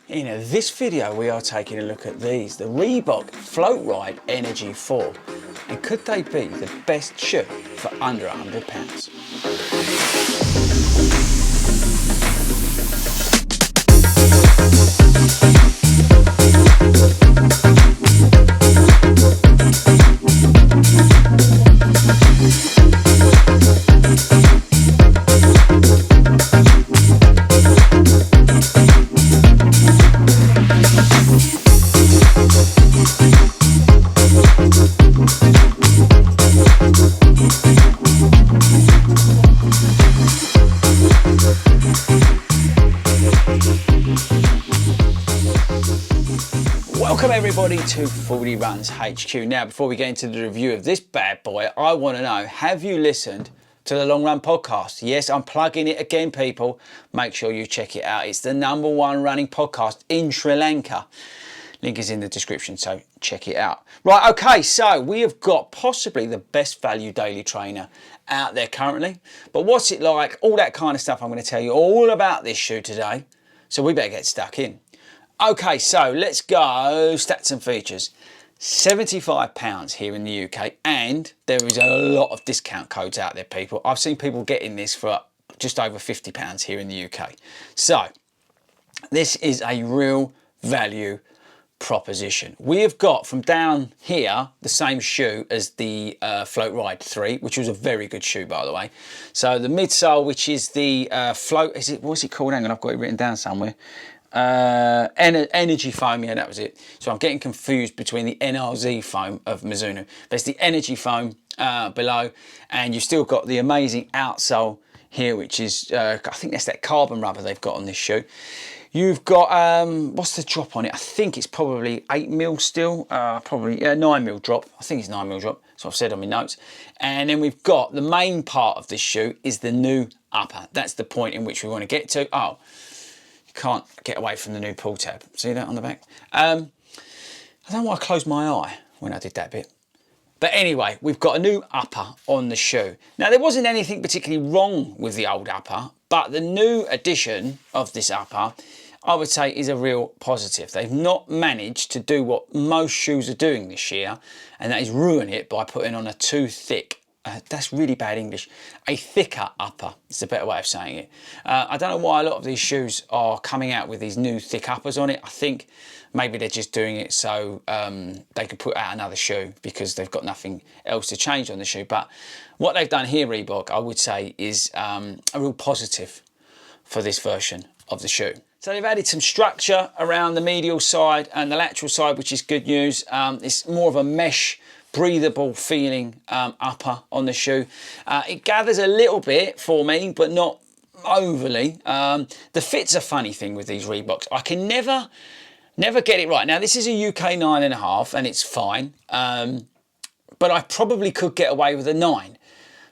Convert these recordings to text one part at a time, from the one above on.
In this video we are taking a look at these, the Reebok Floatride Energy 4, and could they be the best shoe for under £100? Welcome everybody to 40 Runs HQ. Now, before we get into the review of this bad boy, I want to know, have you listened to the Long Run podcast? Yes, I'm plugging it again, people. Make sure you check it out. It's the #1 running podcast in Sri Lanka. Link is in the description, so check it out. Right, okay, so we have got possibly the best value daily trainer out there currently. But what's it like? All that kind of stuff I'm going to tell you all about this shoe today. So we better get stuck in. Okay, so let's go stats and features. £75 here in the UK, and there is a lot of discount codes out there, people. I've seen people getting this for just over £50 here in the UK. So this is a real value proposition. We have got from down here the same shoe as the Floatride 3, which was a very good shoe, by the way. So the midsole, which is the what's it called? Hang on, I've got it written down somewhere. Energy foam, yeah, that was it. So I'm getting confused between the NRZ foam of Mizuno. There's the energy foam below, and you've still got the amazing outsole here, which is I think that's that carbon rubber they've got on this shoe. You've got what's the drop on it? I think it's probably 8mm still, probably 9mm drop. I think it's 9mm drop. That's what I've said on my notes. And then we've got the main part of this shoe is the new upper. That's the point in which we want to get to. Oh, can't get away from the new pull tab. See that on the back? I don't know why I closed my eye when I did that bit. But anyway, we've got a new upper on the shoe. Now, there wasn't anything particularly wrong with the old upper, but the new addition of this upper, I would say, is a real positive. They've not managed to do what most shoes are doing this year, and that is ruin it by putting on a too thick, that's really bad English, a thicker upper. It's a better way of saying it. I don't know why a lot of these shoes are coming out with these new thick uppers on it. I think maybe they're just doing it so they could put out another shoe because they've got nothing else to change on the shoe. But what they've done here, Reebok, I would say, is a real positive for this version of the shoe. So they've added some structure around the medial side and the lateral side, which is good news. It's more of a mesh, breathable feeling upper on the shoe. It gathers a little bit for me, but not overly. The fit's a funny thing with these Reeboks. I can never get it right. Now, this is a UK 9.5 and it's fine, but I probably could get away with a 9.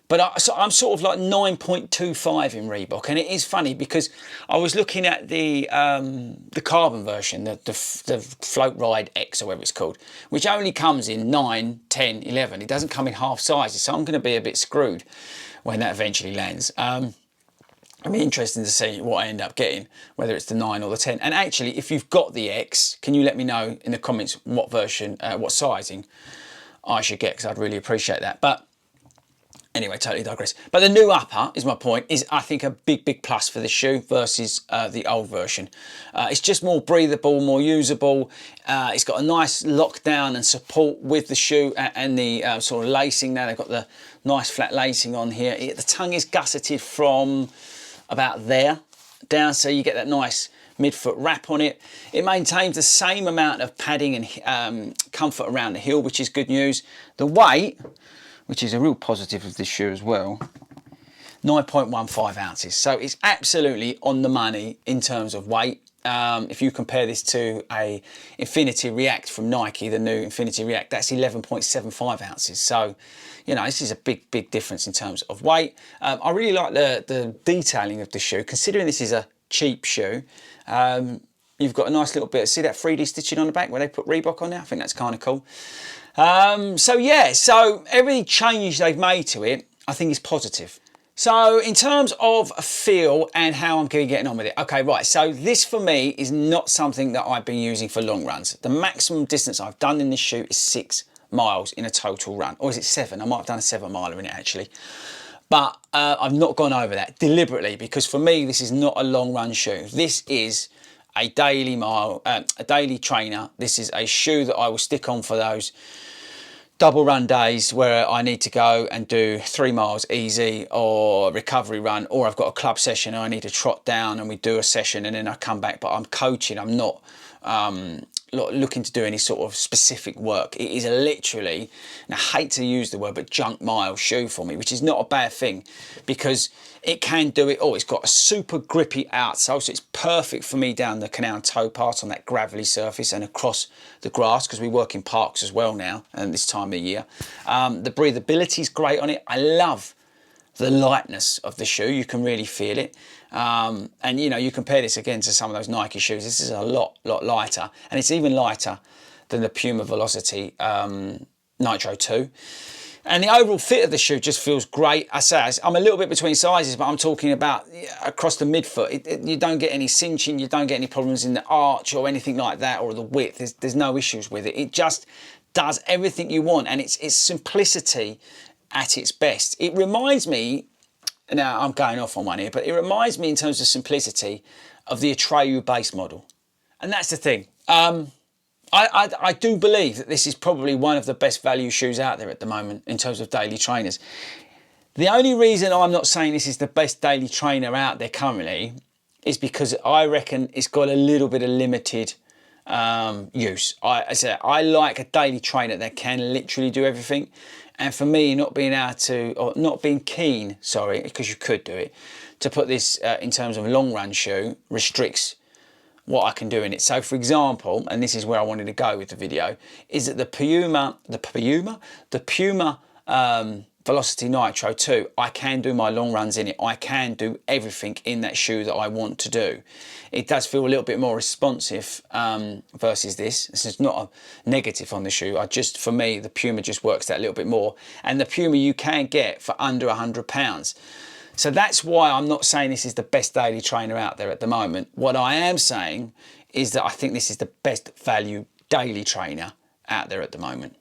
But I'm sort of like 9.25 in Reebok, and it is funny because I was looking at the carbon version, the Floatride X or whatever it's called, which only comes in 9, 10, 11. It doesn't come in half sizes, so I'm going to be a bit screwed when that eventually lands. It'll be interesting to see what I end up getting, whether it's the 9 or the 10. And actually, if you've got the X, can you let me know in the comments what version, what sizing I should get, because I'd really appreciate that. But anyway, totally digress. But the new upper, is my point, is I think a big plus for this shoe versus the old version. It's just more breathable, more usable. It's got a nice lockdown and support with the shoe and the sort of lacing. Now they've got the nice flat lacing on here. The tongue is gusseted from about there down, so you get that nice midfoot wrap on it. It maintains the same amount of padding and comfort around the heel, which is good news. The weight, which is a real positive of this shoe as well, 9.15 ounces. So it's absolutely on the money in terms of weight. If you compare this to a Infinity React from Nike, the new Infinity React, that's 11.75 ounces. So, you know, this is a big difference in terms of weight. I really like the detailing of the shoe, considering this is a cheap shoe. You've got a nice little bit, see that 3D stitching on the back where they put Reebok on there? I think that's kind of cool. So yeah, so every change they've made to it, I think is positive. So in terms of feel and how I'm getting on with it. Okay, right, so this for me is not something that I've been using for long runs. The maximum distance I've done in this shoe is 6 miles in a total run. Or is it 7? I might have done a 7 miler in it actually. But I've not gone over that deliberately because for me, this is not a long run shoe. This is a daily trainer. This is a shoe that I will stick on for those double run days where I need to go and do 3 miles easy or recovery run, or I've got a club session and I need to trot down and we do a session and then I come back, but I'm coaching, I'm not looking to do any sort of specific work. It is literally, and I hate to use the word, but junk mile shoe for me, which is not a bad thing because it can do it all. It's got a super grippy outsole, so it's perfect for me down the canal toe part on that gravelly surface and across the grass because we work in parks as well now and this time of year. The breathability is great on it. I love the lightness of the shoe. You can really feel it. And you know, you compare this again to some of those Nike shoes. This is a lot lighter, and it's even lighter than the Puma Velocity Nitro 2. And the overall fit of the shoe just feels great. I say I'm a little bit between sizes, but I'm talking about across the midfoot. You don't get any cinching, you don't get any problems in the arch or anything like that, or the width. There's no issues with it. It just does everything you want, and it's simplicity at its best. It reminds me, now I'm going off on one here, but it reminds me in terms of simplicity of the Atreyu base model. And that's the thing. I do believe that this is probably one of the best value shoes out there at the moment in terms of daily trainers. The only reason I'm not saying this is the best daily trainer out there currently is because I reckon it's got a little bit of limited use. I like a daily trainer that can literally do everything. And for me, not being able to, or not being keen, sorry, because you could do it, to put this in terms of a long run shoe restricts what I can do in it. So for example, and this is where I wanted to go with the video, is that the Puma Velocity Nitro 2, I can do my long runs in it. I can do everything in that shoe that I want to do. It does feel a little bit more responsive versus this. This is not a negative on the shoe. For me, the Puma just works that little bit more. And the Puma you can get for under £100. So that's why I'm not saying this is the best daily trainer out there at the moment. What I am saying is that I think this is the best value daily trainer out there at the moment.